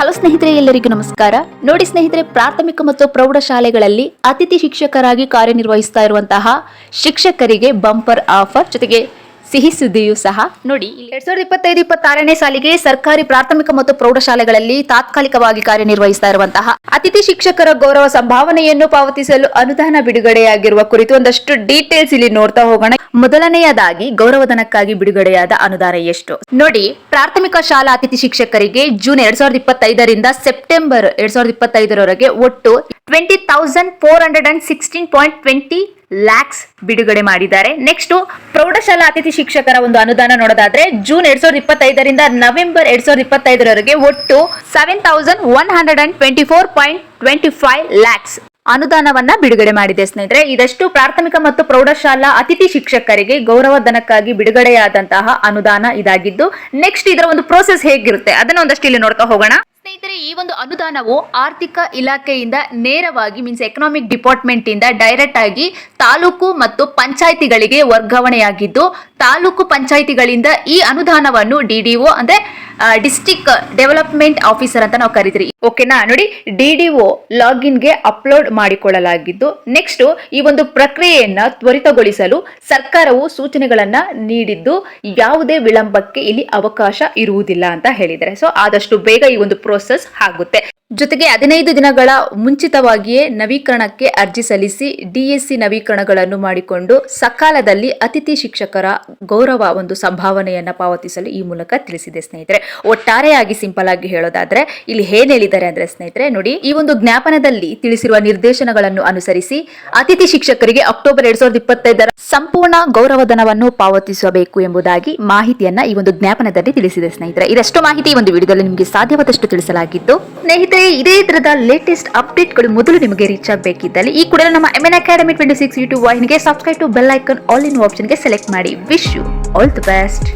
Hello ಸ್ನೇಹಿತರೆ, ಎಲ್ಲರಿಗೂ ನಮಸ್ಕಾರ. ನೋಡಿ ಸ್ನೇಹಿತರೆ, ಪ್ರಾಥಮಿಕ ಮತ್ತು ಪ್ರೌಢಶಾಲೆಗಳಲ್ಲಿ ಅತಿಥಿ ಶಿಕ್ಷಕರಾಗಿ ಕಾರ್ಯನಿರ್ವಹಿಸ್ತಾ ಇರುವಂತಹ ಶಿಕ್ಷಕರಿಗೆ ಬಂಪರ್ ಆಫರ್ ಜೊತೆಗೆ ಸಿಹಿ ಸುದ್ದಿಯೂ ಸಹ. ನೋಡಿ, 2025-26ನೇ ಸಾಲಿಗೆ ಸರ್ಕಾರಿ ಪ್ರಾಥಮಿಕ ಮತ್ತು ಪ್ರೌಢಶಾಲೆಗಳಲ್ಲಿ ತಾತ್ಕಾಲಿಕವಾಗಿ ಕಾರ್ಯನಿರ್ವಹಿಸ್ತಾ ಇರುವಂತಹ ಅತಿಥಿ ಶಿಕ್ಷಕರ ಗೌರವ ಸಂಭಾವನೆಯನ್ನು ಪಾವತಿಸಲು ಅನುದಾನ ಬಿಡುಗಡೆಯಾಗಿರುವ ಕುರಿತು ಒಂದಷ್ಟು ಡೀಟೇಲ್ಸ್ ಇಲ್ಲಿ ನೋಡ್ತಾ ಹೋಗೋಣ. ಮೊದಲನೆಯದಾಗಿ, ಗೌರವಧನಕ್ಕಾಗಿ ಬಿಡುಗಡೆಯಾದ ಅನುದಾನ ಎಷ್ಟು ನೋಡಿ. ಪ್ರಾಥಮಿಕ ಶಾಲಾ ಅತಿಥಿ ಶಿಕ್ಷಕರಿಗೆ ಜೂನ್ 2025ರಿಂದ ಸೆಪ್ಟೆಂಬರ್ 2025ರವರೆಗೆ ಒಟ್ಟು 20,416.20 ಲ್ಯಾಕ್ಸ್ ಬಿಡುಗಡೆ ಮಾಡಿದ್ದಾರೆ. ನೆಕ್ಸ್ಟ್, ಪ್ರೌಢಶಾಲಾ ಅತಿಥಿ ಶಿಕ್ಷಕರ ಒಂದು ಅನುದಾನ ನೋಡೋದಾದ್ರೆ ಜೂನ್ 2025ರಿಂದ ನವೆಂಬರ್ 2025ರವರೆಗೆ ಒಟ್ಟು 7,124.25 ಲ್ಯಾಕ್ಸ್ ಅನುದಾನವನ್ನ ಬಿಡುಗಡೆ ಮಾಡಿದೆ ಸ್ನೇಹಿತರೆ. ಇದಷ್ಟು ಪ್ರಾಥಮಿಕ ಮತ್ತು ಪ್ರೌಢಶಾಲಾ ಅತಿಥಿ ಶಿಕ್ಷಕರಿಗೆ ಗೌರವಧನಕ್ಕಾಗಿ ಬಿಡುಗಡೆಯಾದಂತಹ ಅನುದಾನ ಇದಾಗಿದ್ದು, ನೆಕ್ಸ್ಟ್ ಇದರ ಒಂದು ಪ್ರೋಸೆಸ್ ಹೇಗಿರುತ್ತೆ ಅದನ್ನ ಒಂದಷ್ಟು ಇಲ್ಲಿ ನೋಡ್ತಾ ಹೋಗೋಣ. ಸ್ನೇಹಿತರೆ, ಈ ಒಂದು ಅನುದಾನವು ಆರ್ಥಿಕ ಇಲಾಖೆಯಿಂದ ನೇರವಾಗಿ ಎಕನಾಮಿಕ್ ಡಿಪಾರ್ಟ್ಮೆಂಟ್ ಇಂದ ಡೈರೆಕ್ಟ್ ಆಗಿ ತಾಲೂಕು ಮತ್ತು ಪಂಚಾಯಿತಿಗಳಿಗೆ ವರ್ಗಾವಣೆಯಾಗಿದ್ದು, ತಾಲೂಕು ಪಂಚಾಯಿತಿಗಳಿಂದ ಈ ಅನುದಾನವನ್ನು ಡಿಡಿಒ ಅಂದ್ರೆ ಡಿಸ್ಟ್ರಿಕ್ಟ್ ಡೆವಲಪ್ಮೆಂಟ್ ಆಫೀಸರ್ ಅಂತ ನಾವು ಕರಿತೀರಿ. ಓಕೆನಾ? ನೋಡಿ, ಡಿಡಿಒ ಲಾಗಿನ್ಗೆ ಅಪ್ಲೋಡ್ ಮಾಡಿಕೊಳ್ಳಲಾಗಿದ್ದು, ನೆಕ್ಸ್ಟ್ ಈ ಒಂದು ಪ್ರಕ್ರಿಯೆಯನ್ನ ತ್ವರಿತಗೊಳಿಸಲು ಸರ್ಕಾರವು ಸೂಚನೆಗಳನ್ನ ನೀಡಿದ್ದು, ಯಾವುದೇ ವಿಳಂಬಕ್ಕೆ ಇಲ್ಲಿ ಅವಕಾಶ ಇರುವುದಿಲ್ಲ ಅಂತ ಹೇಳಿದರೆ. ಸೊ ಆದಷ್ಟು ಬೇಗ ಈ ಒಂದು ಪ್ರೋಸೆಸ್ ಆಗುತ್ತೆ. ಜೊತೆಗೆ 15 ದಿನಗಳ ಮುಂಚಿತವಾಗಿಯೇ ನವೀಕರಣಕ್ಕೆ ಅರ್ಜಿ ಸಲ್ಲಿಸಿ ಡಿಎಸ್ಸಿ ನವೀಕರಣಗಳನ್ನು ಮಾಡಿಕೊಂಡು ಸಕಾಲದಲ್ಲಿ ಅತಿಥಿ ಶಿಕ್ಷಕರ ಗೌರವ ಒಂದು ಸಂಭಾವನೆಯನ್ನ ಪಾವತಿಸಲು ಈ ಮೂಲಕ ತಿಳಿಸಿದೆ ಸ್ನೇಹಿತರೆ. ಒಟ್ಟಾರೆಯಾಗಿ ಸಿಂಪಲ್ ಆಗಿ ಹೇಳೋದಾದ್ರೆ ಇಲ್ಲಿ ಏನ್ ಹೇಳಿದ್ದಾರೆ ಅಂದ್ರೆ ಸ್ನೇಹಿತರೆ, ನೋಡಿ, ಈ ಒಂದು ಜ್ಞಾಪನದಲ್ಲಿ ತಿಳಿಸಿರುವ ನಿರ್ದೇಶನಗಳನ್ನು ಅನುಸರಿಸಿ ಅತಿಥಿ ಶಿಕ್ಷಕರಿಗೆ ಅಕ್ಟೋಬರ್ 2025ರ ಸಂಪೂರ್ಣ ಗೌರವಧನವನ್ನು ಪಾವತಿಸಬೇಕು ಎಂಬುದಾಗಿ ಮಾಹಿತಿಯನ್ನ ಈ ಒಂದು ಜ್ಞಾಪನದಲ್ಲಿ ತಿಳಿಸಿದೆ ಸ್ನೇಹಿತರೆ. ಇದಷ್ಟು ಮಾಹಿತಿ ಈ ಒಂದು ವಿಡಿಯೋದಲ್ಲಿ ನಿಮಗೆ ಸಾಧ್ಯವಾದಷ್ಟು ತಿಳಿಸಲಾಗಿದ್ದು, ಸ್ನೇಹಿತರೆ, ಇದೇ ತರದ ಲೇಟೆಸ್ಟ್ ಅಪ್ಡೇಟ್ಗಳು ಮೊದಲು ನಿಮಗೆ ರೀಚ್ ಆಗಬೇಕಿದ್ದಲ್ಲಿ ಈ ಕೂಡಲೇ ನಮ್ಮ MN Academy 26 ಯೂಟ್ಯೂಬ್ ವಾಹಿನಿಗೆ subscribe to bell icon all in ಆಪ್ಷನ್ಗೆ ಸೆಲೆಕ್ಟ್ ಮಾಡಿ. Wish you all the best.